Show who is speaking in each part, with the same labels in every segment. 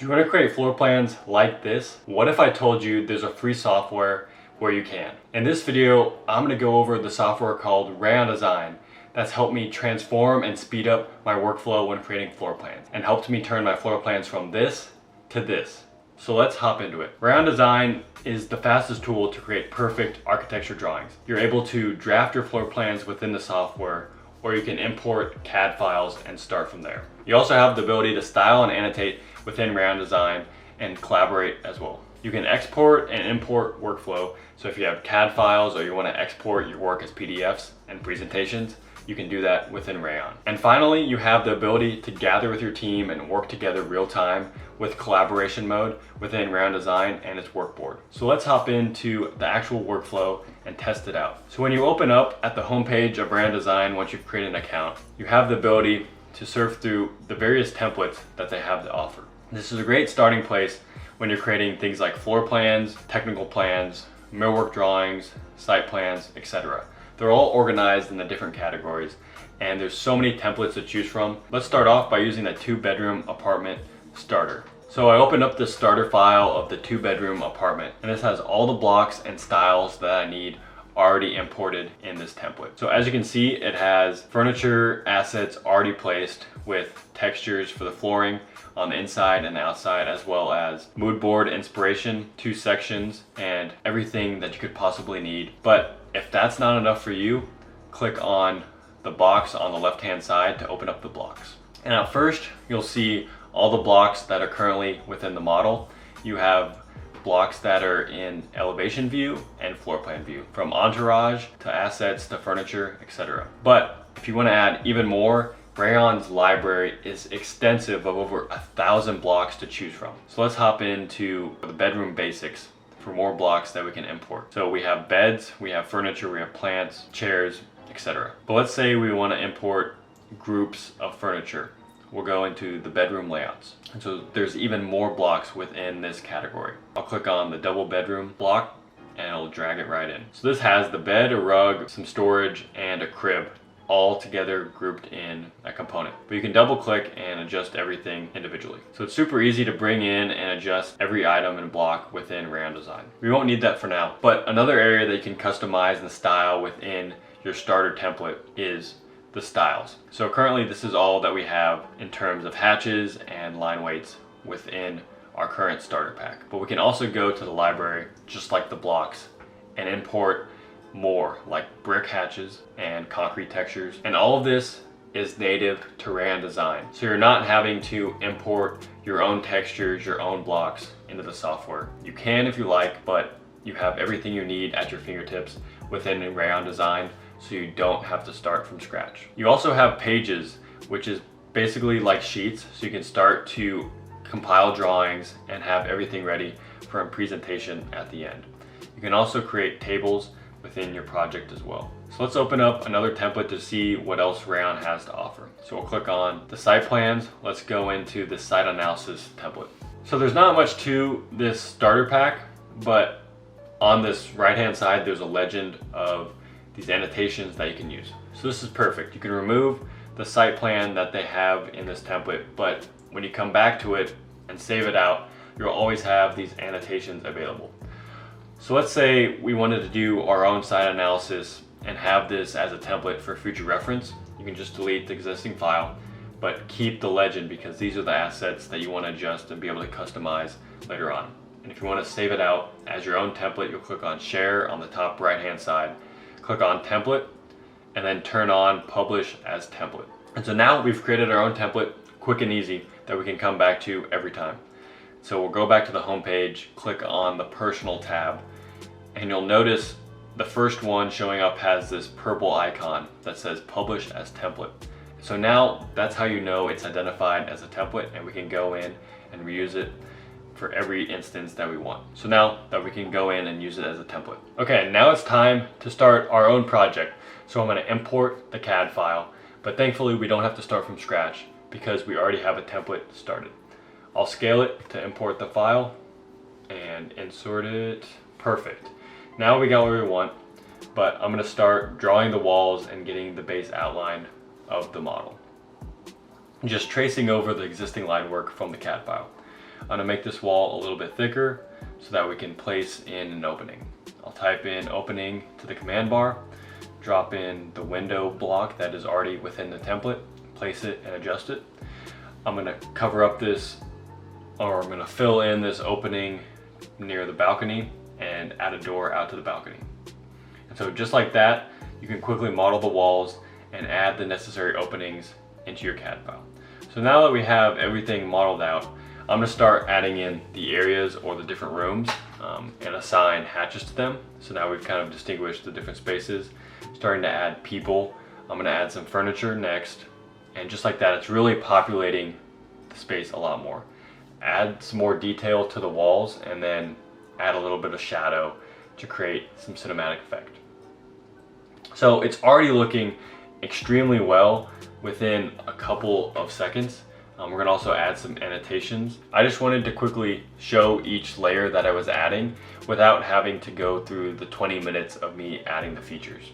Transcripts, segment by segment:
Speaker 1: Do you want to create floor plans like this? What if I told you there's a free software where you can? In this video, I'm going to go over the software called Rayon.Design that's helped me transform and speed up my workflow when creating floor plans and helped me turn my floor plans from this to this. So let's hop into it. Rayon.Design is the fastest tool to create perfect architecture drawings. You're able to draft your floor plans within the software, or you can import CAD files and start from there. You also have the ability to style and annotate within Rayon.Design and collaborate as well. You can export and import workflow. So if you have CAD files or you want to export your work as PDFs and presentations, you can do that within Rayon. And finally, you have the ability to gather with your team and work together real time with collaboration mode within Rayon.Design and its workboard. So let's hop into the actual workflow and test it out. So when you open up at the homepage of Rayon.Design, once you've created an account, you have the ability to surf through the various templates that they have to offer. This is a great starting place when you're creating things like floor plans, technical plans, millwork drawings, site plans, etc. They're all organized in the different categories, and there's so many templates to choose from. Let's start off by using the 2-bedroom apartment starter. So I opened up the starter file of the 2-bedroom apartment, and this has all the blocks and styles that I need already imported in this template. So as you can see, it has furniture assets already placed with textures for the flooring on the inside and the outside, as well as mood board inspiration, 2 sections, and everything that you could possibly need. But if that's not enough for you, click on the box on the left-hand side to open up the blocks. And at first, you'll see all the blocks that are currently within the model. You have blocks that are in elevation view and floor plan view, from entourage to assets to furniture, etc. But if you want to add even more, Rayon's library is extensive of over 1,000 blocks to choose from. So let's hop into the bedroom basics for more blocks that we can import. So we have beds, we have furniture, we have plants, chairs, etc. But let's say we want to import groups of furniture. We'll go into the bedroom layouts. And so there's even more blocks within this category. I'll click on the double bedroom block and it'll drag it right in. So this has the bed, a rug, some storage, and a crib all together grouped in a component. But you can double click and adjust everything individually. So it's super easy to bring in and adjust every item and block within Rayon.Design. We won't need that for now, but another area that you can customize and style within your starter template is the styles. So currently this is all that we have in terms of hatches and line weights within our current starter pack. But we can also go to the library, just like the blocks, and import more, like brick hatches and concrete textures. And all of this is native to Rayon.Design. So you're not having to import your own textures, your own blocks into the software. You can if you like, but you have everything you need at your fingertips within Rayon.Design, so you don't have to start from scratch. You also have pages, which is basically like sheets, so you can start to compile drawings and have everything ready for a presentation at the end. You can also create tables within your project as well. So let's open up another template to see what else Rayon has to offer. So we'll click on the site plans. Let's go into the site analysis template. So there's not much to this starter pack, but on this right-hand side, there's a legend of these annotations that you can use. So this is perfect. You can remove the site plan that they have in this template, but when you come back to it and save it out, you'll always have these annotations available. So let's say we wanted to do our own site analysis and have this as a template for future reference. You can just delete the existing file, but keep the legend because these are the assets that you want to adjust and be able to customize later on. And if you want to save it out as your own template, you'll click on Share on the top right-hand side, click on Template, and then turn on Publish as Template. And so now we've created our own template, quick and easy, that we can come back to every time. So we'll go back to the home page, click on the Personal tab, and you'll notice the first one showing up has this purple icon that says Publish as Template. So now that's how you know it's identified as a template, and we can go in and reuse it for every instance that we want. So now that we can go in and use it as a template. Okay, now it's time to start our own project. So I'm going to import the CAD file, but thankfully we don't have to start from scratch because we already have a template started. I'll scale it to import the file and insert it. Perfect. Now we got what we want, but I'm going to start drawing the walls and getting the base outline of the model. Just tracing over the existing line work from the CAD file. I'm gonna make this wall a little bit thicker so that we can place in an opening. I'll type in opening to the command bar, drop in the window block that is already within the template, place it and adjust it. I'm gonna cover up this, or I'm gonna fill in this opening near the balcony and add a door out to the balcony. And so just like that, you can quickly model the walls and add the necessary openings into your CAD file. So now that we have everything modeled out, I'm gonna start adding in the areas or the different rooms and assign hatches to them. So now we've kind of distinguished the different spaces. Starting to add people. I'm gonna add some furniture next. And just like that, it's really populating the space a lot more. Add some more detail to the walls and then add a little bit of shadow to create some cinematic effect. So it's already looking extremely well within a couple of seconds. We're gonna also add some annotations. I just wanted to quickly show each layer that I was adding without having to go through the 20 minutes of me adding the features.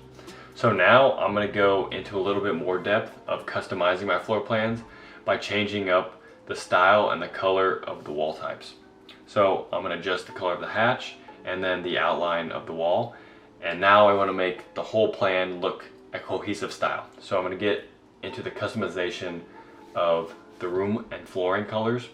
Speaker 1: So now I'm gonna go into a little bit more depth of customizing my floor plans by changing up the style and the color of the wall types. So I'm gonna adjust the color of the hatch and then the outline of the wall. And now I wanna make the whole plan look a cohesive style. So I'm gonna get into the customization of the room and flooring colors.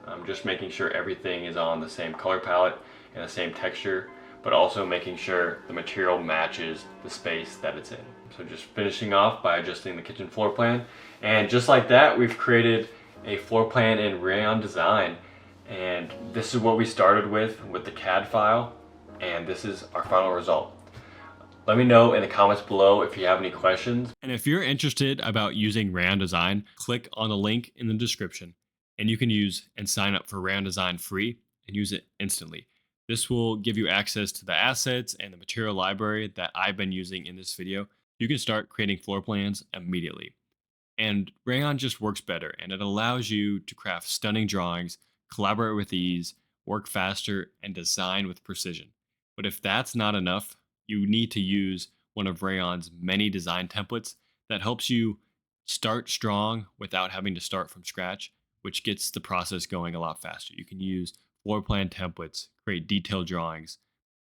Speaker 1: I'm just making sure everything is on the same color palette and the same texture, but also making sure the material matches the space that it's in. So just finishing off by adjusting the kitchen floor plan. And just like that, we've created a floor plan in Rayon.Design. And this is what we started with the CAD file. And this is our final result. Let me know in the comments below if you have any questions. And if you're interested about using Rayon.Design, click on the link in the description and you can use and sign up for Rayon.Design free and use it instantly. This will give you access to the assets and the material library that I've been using in this video. You can start creating floor plans immediately. And Rayon just works better and it allows you to craft stunning drawings, collaborate with ease, work faster, and design with precision. But if that's not enough, you need to use one of Rayon's many design templates that helps you start strong without having to start from scratch, which gets the process going a lot faster. You can use floor plan templates, create detailed drawings,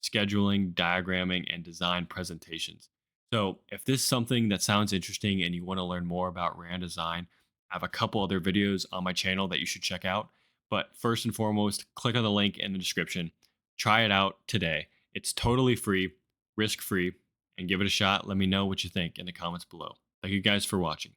Speaker 1: scheduling, diagramming, and design presentations. So if this is something that sounds interesting and you want to learn more about Rayon.Design, I have a couple other videos on my channel that you should check out. But first and foremost, click on the link in the description. Try it out today. It's totally free, risk-free, and give it a shot. Let me know what you think in the comments below. Thank you guys for watching.